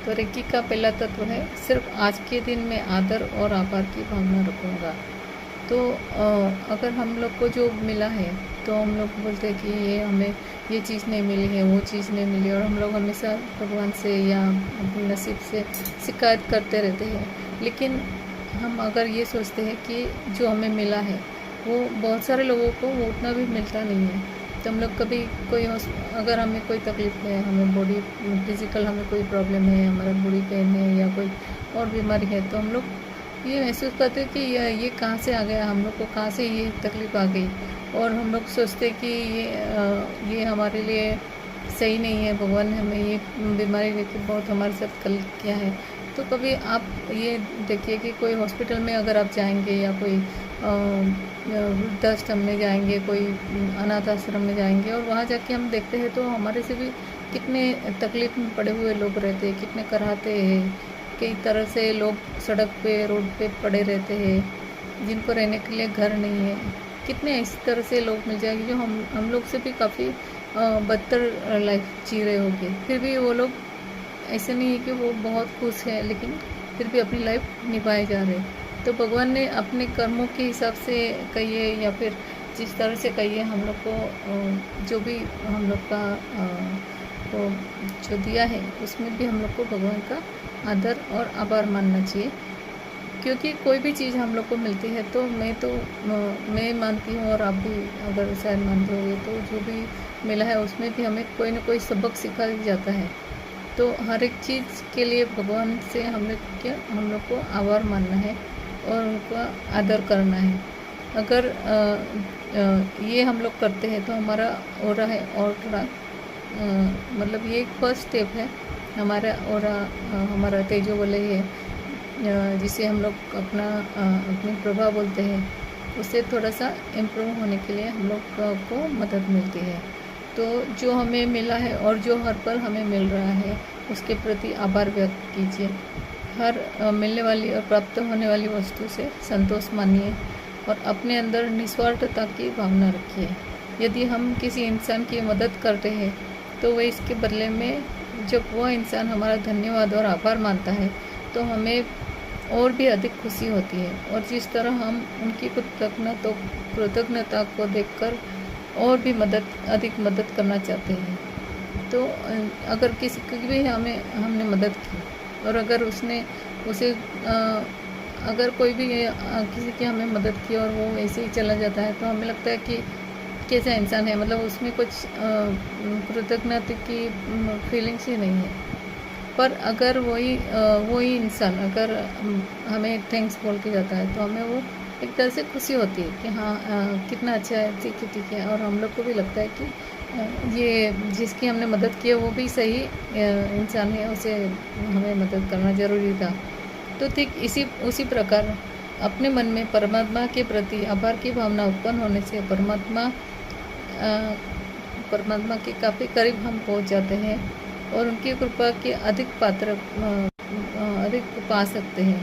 तो रेकी का पहला तत्व है, सिर्फ आज के दिन में आदर और आभार की भावना रखूँगा। तो अगर हम लोग को जो मिला है तो हम लोग बोलते हैं कि ये हमें ये चीज़ नहीं मिली है, वो चीज़ नहीं मिली, और हम लोग हमेशा भगवान से या अपने नसीब से शिकायत करते रहते हैं। लेकिन हम अगर ये सोचते हैं कि जो हमें मिला है वो बहुत सारे लोगों को वो उतना भी मिलता नहीं है, तो हम लोग कभी कोई अगर हमें कोई तकलीफ़ है, हमें बॉडी फिज़िकल हमें कोई प्रॉब्लम है, हमारा बॉडी पेन है या कोई और बीमारी है, तो हम लोग ये महसूस करते हैं कि ये कहाँ से आ गया, हम लोग को कहाँ से ये तकलीफ़ आ गई, और हम लोग सोचते कि ये हमारे लिए सही नहीं है, भगवान ने हमें ये बीमारी देके बहुत हमारे साथ कल किया है। तो कभी आप ये देखिए कि कोई हॉस्पिटल में अगर आप जाएंगे या कोई वृद्धाश्रम में जाएंगे, कोई अनाथ आश्रम में जाएंगे, और वहाँ जाके हम देखते हैं तो हमारे से भी कितने तकलीफ़ में पड़े हुए लोग रहते हैं, कितने कराहते हैं, कई तरह से लोग सड़क पे रोड पे पड़े रहते हैं, जिनको रहने के लिए घर नहीं है। कितने इस तरह से लोग मिल जाएंगे जो हम लोग से भी काफ़ी बदतर लाइफ जी रहे होंगे, फिर भी वो लोग ऐसे नहीं है कि वो बहुत खुश है, लेकिन फिर भी अपनी लाइफ निभाए जा रहे हैं। तो भगवान ने अपने कर्मों के हिसाब से कहिए या फिर जिस तरह से कहिए, हम लोग को जो भी हम लोग का को जो दिया है उसमें भी हम लोग को भगवान का आदर और आभार मानना चाहिए। क्योंकि कोई भी चीज़ हम लोग को मिलती है तो मैं मानती हूँ, और आप भी अगर शायद मानते होंगे, तो जो भी मिला है उसमें भी हमें कोई ना कोई सबक सिखा जाता है। तो हर एक चीज़ के लिए भगवान से हम लोग को आभार मानना है और उनका आदर करना है। अगर ये हम लोग करते हैं तो हमारा ऑरा है, और थोड़ा मतलब ये एक फर्स्ट स्टेप है हमारा ऑरा, हमारा तेजो वलय है, जिसे हम लोग अपनी प्रभा बोलते हैं, उससे थोड़ा सा इम्प्रूव होने के लिए हम लोग को मदद मिलती है। तो जो हमें मिला है और जो हर पल हमें मिल रहा है उसके प्रति आभार व्यक्त कीजिए। हर मिलने वाली और प्राप्त होने वाली वस्तु से संतोष मानिए और अपने अंदर निस्वार्थता की भावना रखिए। यदि हम किसी इंसान की मदद करते हैं तो वह इसके बदले में जब वह इंसान हमारा धन्यवाद और आभार मानता है तो हमें और भी अधिक खुशी होती है, और जिस तरह हम उनकी कृतज्ञता को देखकर और भी अधिक मदद करना चाहते हैं। तो अगर किसी की भी हमने मदद की, और अगर अगर कोई भी किसी की हमें मदद की और वो ऐसे ही चला जाता है, तो हमें लगता है कि कैसा इंसान है, मतलब उसमें कुछ कृतज्ञता की फीलिंग्स ही नहीं है। पर अगर वही इंसान अगर हमें थैंक्स बोल के जाता है तो हमें वो एक तरह से खुशी होती है कि हाँ कितना अच्छा है, ठीक है, और हम लोग को भी लगता है कि ये जिसकी हमने मदद की है वो भी सही इंसान है, उसे हमें मदद करना ज़रूरी था। तो ठीक उसी प्रकार अपने मन में परमात्मा के प्रति आभार की भावना उत्पन्न होने से परमात्मा के काफ़ी करीब हम पहुंच जाते हैं और उनकी कृपा के अधिक पा सकते हैं।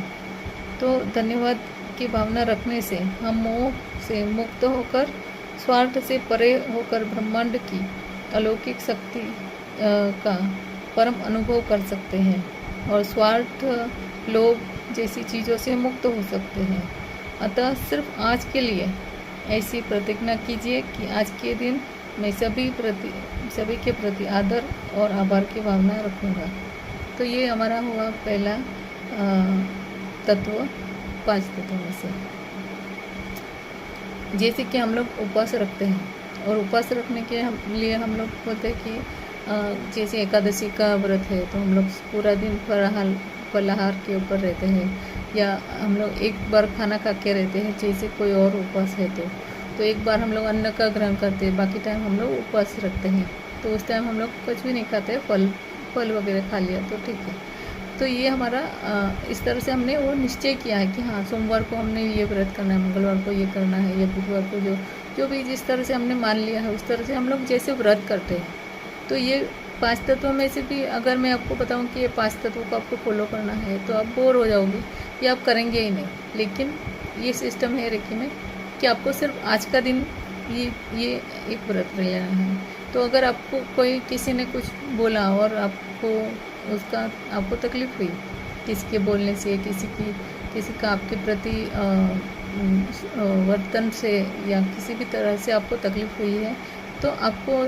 तो धन्यवाद की भावना रखने से हम मोह से मुक्त होकर, स्वार्थ से परे होकर ब्रह्मांड की अलौकिक शक्ति का परम अनुभव कर सकते हैं और स्वार्थ, लोभ जैसी चीज़ों से मुक्त हो सकते हैं। अतः सिर्फ आज के लिए ऐसी प्रतिज्ञा कीजिए कि आज के दिन मैं सभी के प्रति आदर और आभार की भावना रखूँगा। तो ये हमारा हुआ पहला तत्व 5 तत्वों में से। जैसे कि हम लोग उपवास रखते हैं, और उपवास रखने के लिए हम लोग बोलते हैं कि जैसे एकादशी का व्रत है तो हम लोग पूरा दिन फलाहार के ऊपर रहते हैं, या हम लोग एक बार खाना खा के रहते हैं, जैसे कोई और उपवास है तो एक बार हम लोग अन्न का ग्रहण करते हैं, बाकी टाइम हम लोग उपवास रखते हैं। तो उस टाइम हम लोग कुछ भी नहीं खाते, फल वगैरह खा लिया तो ठीक है। तो ये हमारा इस तरह से हमने वो निश्चय किया है कि हाँ सोमवार को हमने ये व्रत करना है, मंगलवार को ये करना है, या बुधवार को जो भी जिस तरह से हमने मान लिया है उस तरह से हम लोग जैसे व्रत करते हैं। तो ये 5 तत्वों में से भी अगर मैं आपको बताऊं कि ये 5 तत्वों को आपको फॉलो करना है तो आप बोर हो जाओगे, ये आप करेंगे ही नहीं। लेकिन ये सिस्टम है रेकी में कि आपको सिर्फ आज का दिन ये एक व्रत लेना है। तो अगर आपको किसी ने कुछ बोला और आपको उसका आपको तकलीफ़ हुई, किसी के बोलने से, किसी का आपके प्रति वर्तन से या किसी भी तरह से आपको तकलीफ़ हुई है, तो आपको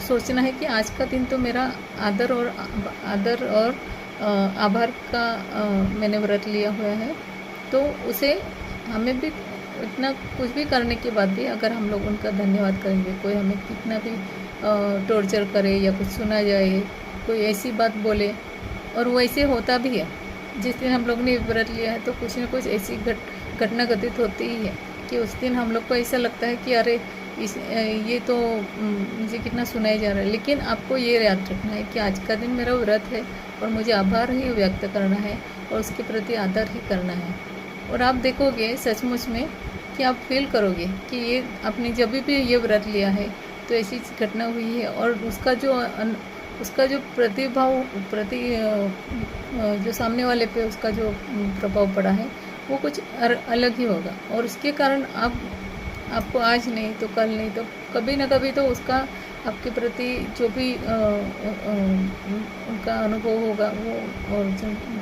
सोचना है कि आज का दिन तो मेरा आदर और आभार का मैंने व्रत लिया हुआ है। तो उसे हमें भी इतना कुछ भी करने के बाद भी अगर हम लोग उनका धन्यवाद करेंगे, कोई हमें कितना भी टॉर्चर करे या कुछ सुना जाए, कोई ऐसी बात बोले, और वैसे होता भी है। जिस दिन हम लोग ने व्रत लिया है तो कुछ न कुछ ऐसी घटना घटित होती ही है कि उस दिन हम लोग को ऐसा लगता है कि अरे ये तो मुझे कितना सुनाया जा रहा है। लेकिन आपको ये याद रखना है कि आज का दिन मेरा व्रत है और मुझे आभार ही व्यक्त करना है और उसके प्रति आदर ही करना है। और आप देखोगे सचमुच में कि आप फील करोगे कि ये आपने जब भी ये व्रत लिया है तो ऐसी घटना हुई है, और उसका जो जो सामने वाले पे उसका जो प्रभाव पड़ा है वो कुछ अलग ही होगा। और उसके कारण आपको आज नहीं तो कल नहीं तो कभी ना कभी तो उसका आपके प्रति जो भी उनका अनुभव होगा वो, और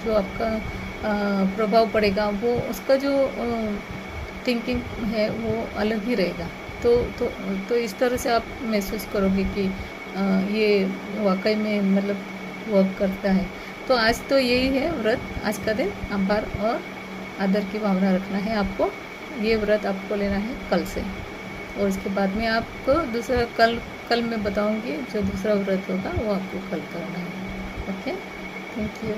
जो आपका प्रभाव पड़ेगा वो, उसका जो थिंकिंग है वो अलग ही रहेगा। तो इस तरह से आप महसूस करोगे कि ये वाकई में मतलब वर्क करता है। तो आज तो यही है व्रत, आज का दिन आभार और आदर की भावना रखना है आपको। ये व्रत आपको लेना है कल से, और इसके बाद में आपको दूसरा कल मैं बताऊंगी जो दूसरा व्रत होगा वो आपको कल करना है। Okay, thank you.